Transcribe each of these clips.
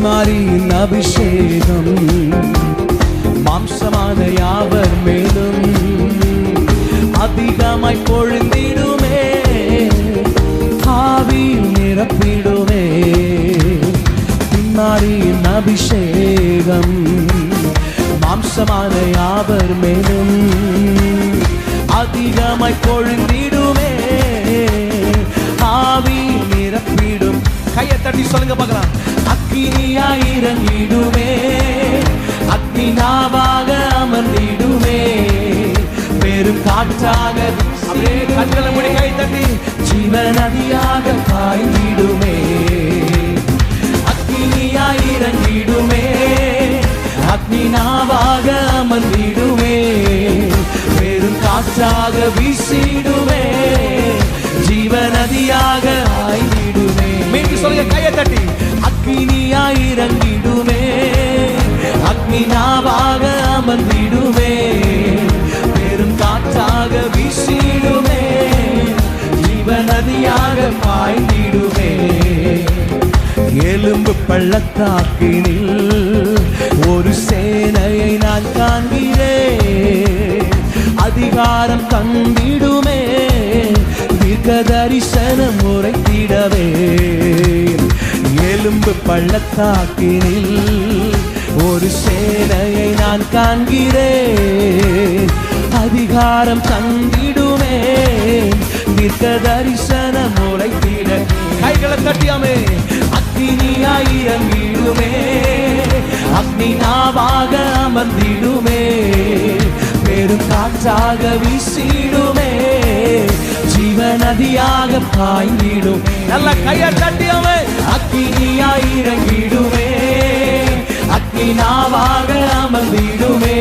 பின்மாரியின் அபிஷேகம் மாம்சமான யாவர் மேலும் அதிகமாய் பொழிந்திடுமே, ஆவியில் நிரப்பிடுமே. பின்மாரியின் அபிஷேகம் மாம்சமான யாவர் மேலும் அதிகமாய் பொழிந்திடுமே, ஆவியில் நிரப்பிடும். கையை தட்டி சொல்லுங்க பார்க்கலாம். அக்கினியாய் இறங்கிடுமே, அக்னி நாவாக அமர்ந்திடுமே, பெரும் காற்றாக கண்களை மூடி கை தட்டி ஜீவ நதியாக பாய்ந்திடுமே. அக்கினியாய் இறங்கிடுமே, அக்னி நாவாக அமர்ந்திடுமே, பெரும் காற்றாக வீசிடுமே, ஜீவ நதியாக ஆய்ந்திடுமே. மீண்டும் சொல்லுங்க கையை தட்டி. அக்கினியாய் இறங்கிடுமே, அக்னி நாவாக அமர்ந்திடுமே, பெரும் காற்றாக வீசிடுமே, ஜீவ நதியாக பாய்ந்திடுமே. எலும்பு பள்ளத்தாக்கினில் ஒரு சேனையை நான் காண்கிறேன், அதிகாரம் தந்திடுமே, தீர்க்க தரிசனம் உரைத்திடவே. எலும்பு பள்ளத்தாக்கினில் ஒரு சேனையை நான் காண்கிறேன், அதிகாரம் தந்திடுமே, தீர்க்க தரிசனம் உரைத்திட. கைகளை தட்டியாமே. அக்கினியாய் இறங்கிடுமே, அக்னி நாவாக அமர்ந்திடுமே, பெரும் காற்றாக வீசிடுமே, ஜீவ நதியாக பாய்ந்திடும். நல்ல கையை தட்டியாமே. அக்கினியாய் இறங்கிடுமே, அக்னி நாவாக அமர்ந்திடுமே,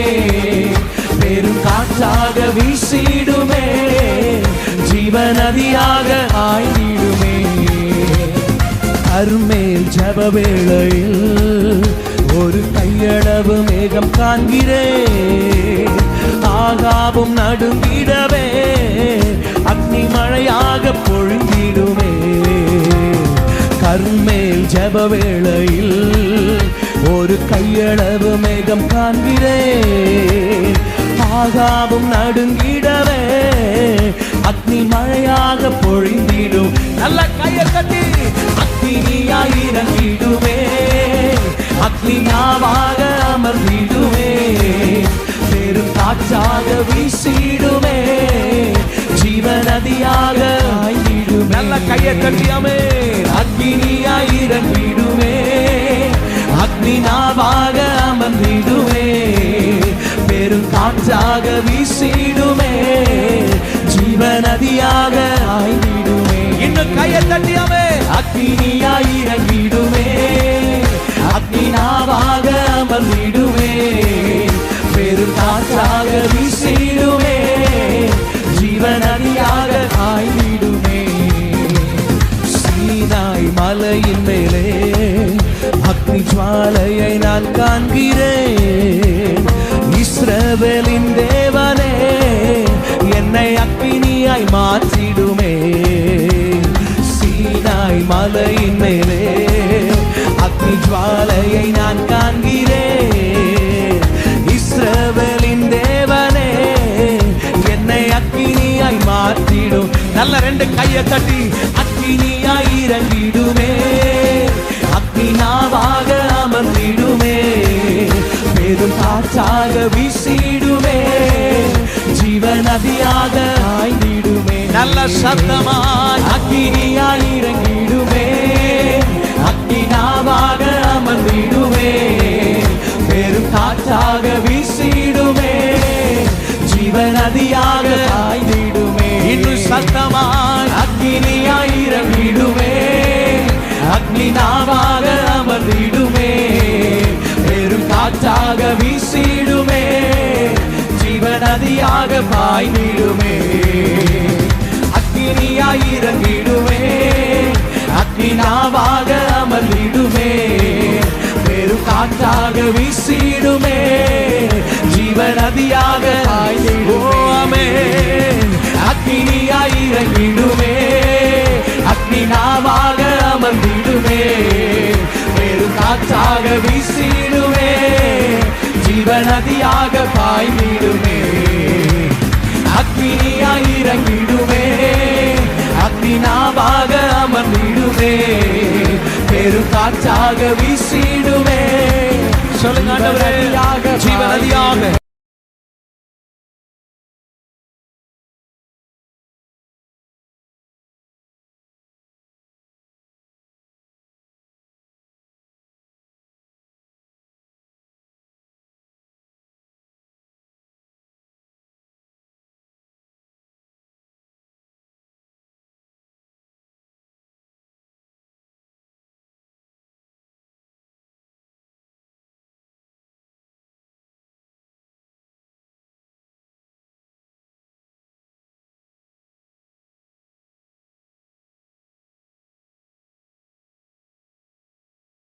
பெரும் காற்றாக வீசிடுமே, ஜீவ நதியாக ஆய்ந்திடுமே. கர்மேல் ஜப வேளையில் ஒரு கையளவு மேகம் காண்கிறேன், ஆகாவும் நடுங்கிடவே, அக்னி மழையாக பொழிந்திடுமே. கர்மேல் ஜப வேளையில் ஒரு கையளவு மேகம் காண்கிறேன், ஆகாவும் நடுங்கிடவே, அக்னி மழையாக பொழிந்திடும். நல்ல கையை கட்டி. அக்கினியாய் இறங்கிடுமே, அக்னி நாவாக அமர்ந்திடுமே, பெரும் காற்றாக வீசிடுமே, ஜீவ நதியாக ஆய்ந்திடுமே. நல்ல கையை கட்டியாமே. அக்கினியாய் இறங்கிடுமே, அக்னி நாவாக அமர்ந்திடுமே, பெரும் காற்றாக வீசிடுமே, ஜீவ நதியாக ஆய்ந்திடுமே. இன்னும் கையை தட்டியாமே. அக்கினியாய் இறங்கிடுமே, அக்னி நாவாக அமர்ந்திடுமே, பெரும் காற்றாக வீசிடுமே, ஜீவ நதியாக ஆய்ந்திடுமே. சீனாய் மலையின் மேலே அக்னி ஜுவாலையை நான் காண்கிறேன், இஸ்ரவேலின் தேவனே என்னை அக்கினியாய் மாற்றிடுமே. சீனாய் மலையின் மேலே அக்னி ஜுவாலையை நான் காண்கிறேன், இஸ்ரவேலின் தேவனே என்னை அக்கினியாய் மாற்றிடும். நல்ல ரெண்டு கையை தட்டி. அக்கினியாய் இறங்கிடுமே, அக்னி நாவாக அமர்ந்திடுமே, பெரும் காற்றாக வீசிடுமே, ஜீவ நதியாக ஆய்ந்திடுமே. நல்ல சத்தமாய். அக்கினியாய் இறங்கிடுமே, அக்னி நாவாக அமர்ந்திடுமே, பெரும் காற்றாக வீசிடுமே, ஜீவ நதியாக ஆய்ந்திடுமே. இன்னும் சத்தமாய். அக்கினியாய் இறங்கிடுமே, அக்னி நாவாக அமர்ந்திடுமே, பெரும் காற்றாக வீசிடுமே, ஜீவ நதியாக பாய்ந்திடுமே. அக்கினியாய் இறங்கிடுமே, அக்னி நாவாக அமர்ந்திடுமே, பெரும் காற்றாக வீசிடுமே, ஜீவ நதியாக பாய்ந்திடுமே. அக்கினியாய் இறங்கிடுமே, அக்னி நாவாக அமர்ந்திடுமே, பெரும் காற்றாக காற்றாக வீசிடுமே, ஜீவநதியாக பாய்ந்திடுமே. அக்னியாய் இறங்கிடுமே, அக்னினாவாக அமர்ந்திடுமே, பெரும் காற்றாக வீசிடுமே. சொல்லுங்க ஆண்டவரே, ஜீவநதியாக